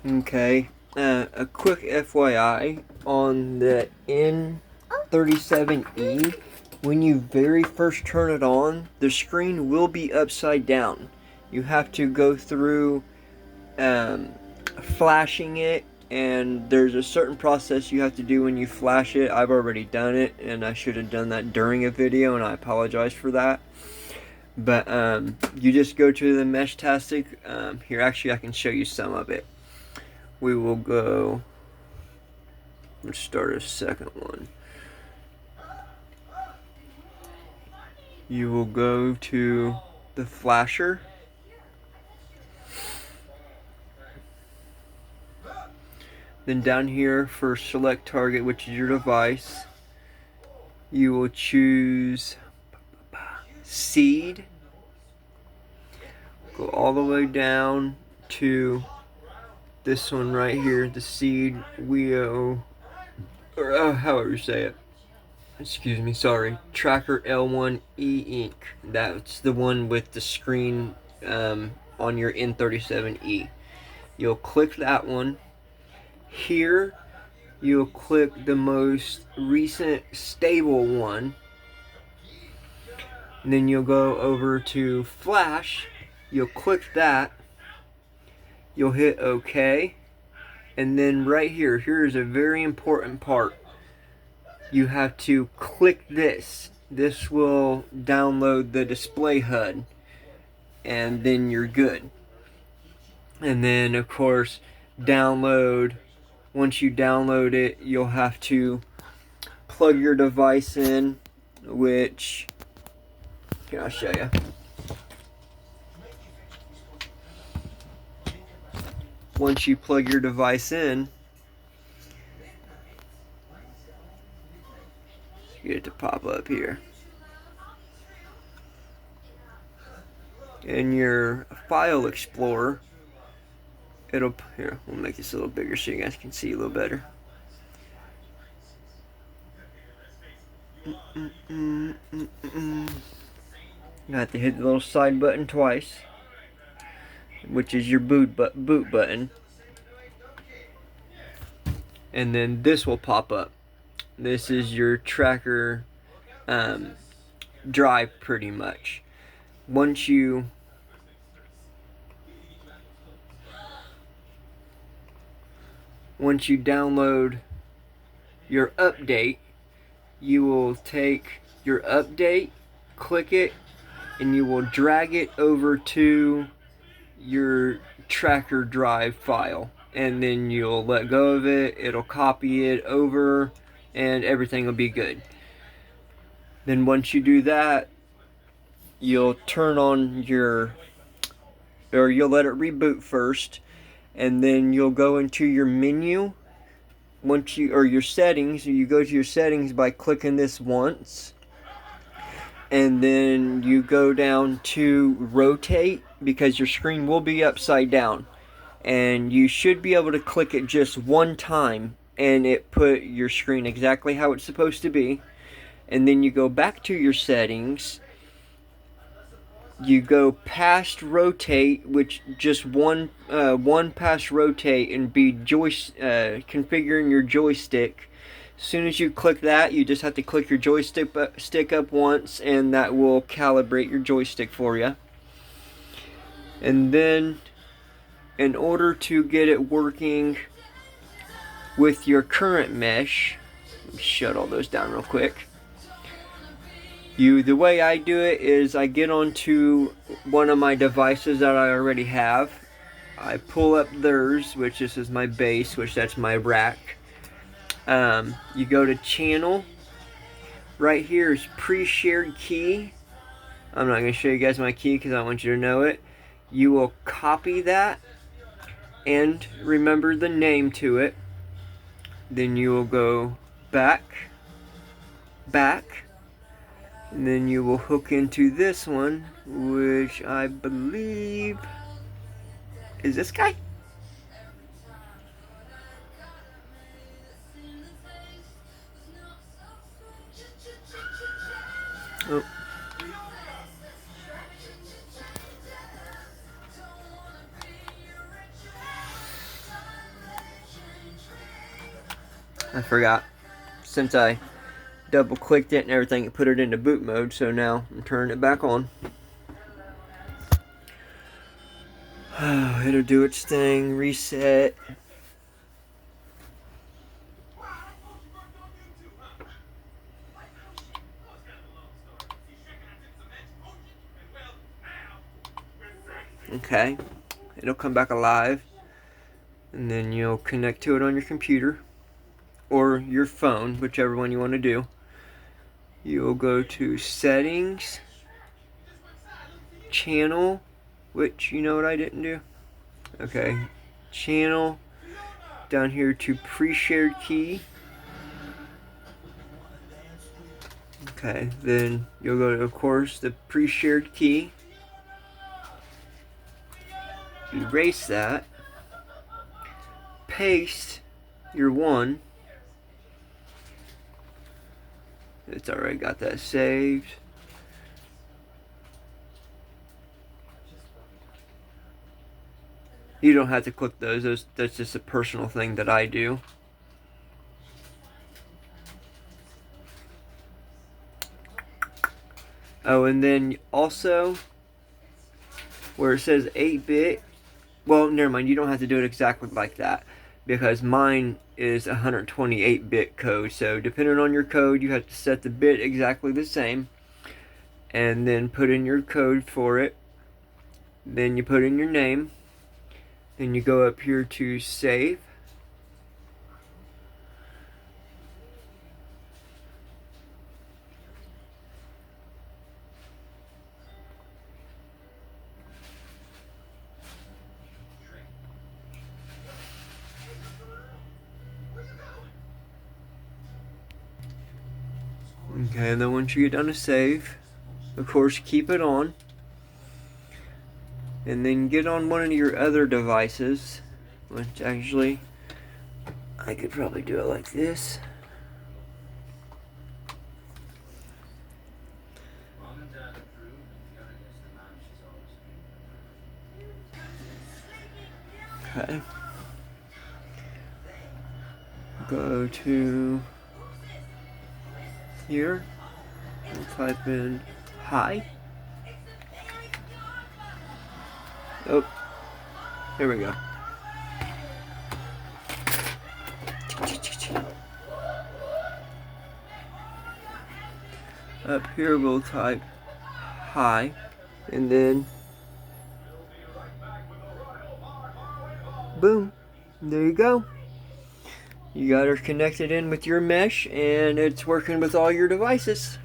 Okay, a quick FYI on the N37E, when you very first turn it on, the screen will be upside down. You have to go through flashing it, and there's a certain process you have to do when you flash it. I've already done it, and I should have done that during a video, and I apologize for that. But you just go to the Meshtastic. Here, actually, I can show you some of it. We will go. Let's start a second one. You will go to the flasher. Then down here for select target, which is your device, you will choose seed. Go all the way down to this one right here, the seed Weo, or however you say it. Excuse me, sorry. Tracker L1E ink. That's the one with the screen on your N37E. You'll click that one. Here, you'll click the most recent stable one. And then you'll go over to Flash. You'll click that. You'll hit OK. And then right here, here's a very important part. You have to click this. This will download the display HUD. And then you're good. And then, of course, download. Once you download it, you'll have to plug your device in, which, here, I'll show you. Once you plug your device in, get it to pop up here. In your file explorer, it'll, here, we'll make this a little bigger so you guys can see a little better. You have to hit the little side button twice, which is your boot button. And then this will pop up. This is your tracker drive, pretty much. Once you download your update, you will take your update, click it, and you will drag it over to your tracker drive file. And then you'll let go of it, it'll copy it over, and everything will be good. Then once you do that, you'll turn on your, or you'll let it reboot first, and then you'll go into your menu. Once you, or your settings, you go to your settings by clicking this once, and then you go down to rotate, because your screen will be upside down, and you should be able to click it just one time and it put your screen exactly how it's supposed to be. And then you go back to your settings, you go past rotate, which just one past rotate, and be configuring your joystick. As soon as you click that, you just have to click your joystick stick up once, and that will calibrate your joystick for you. And then, in order to get it working with your current mesh, let me shut all those down real quick. The way I do it is I get onto one of my devices that I already have. I pull up theirs, which this is my base, which that's my rack. You go to channel. Right here is pre-shared key. I'm not going to show you guys my key because I want you to know it. You will copy that and remember the name to it. Then you will go back, and then you will hook into this one, which I believe is this guy. Oh. I forgot. Since I double clicked it and everything, it put it into boot mode, so now I'm turning it back on. It'll do its thing, reset. Okay, it'll come back alive, and then you'll connect to it on your computer or your phone, whichever one you want to do. You'll go to settings, channel, which you know what I didn't do? Okay, channel, down here to pre-shared key. Okay, then you'll go to, of course, the pre-shared key. Erase that. Paste your one. It's already got that saved. You don't have to click those. That's just a personal thing that I do. Oh, and then also, where it says 8-bit, well, never mind, you don't have to do it exactly like that, because mine is 128-bit code, so depending on your code, you have to set the bit exactly the same, and then put in your code for it, then you put in your name, then you go up here to save. Okay, and then once you get done to save, of course, keep it on. And then get on one of your other devices, which actually, I could probably do it like this. Okay. Go to here. We'll type in hi. Oh, here we go. Up here we'll type hi, and then boom, there you go. You got her connected in with your mesh, and it's working with all your devices.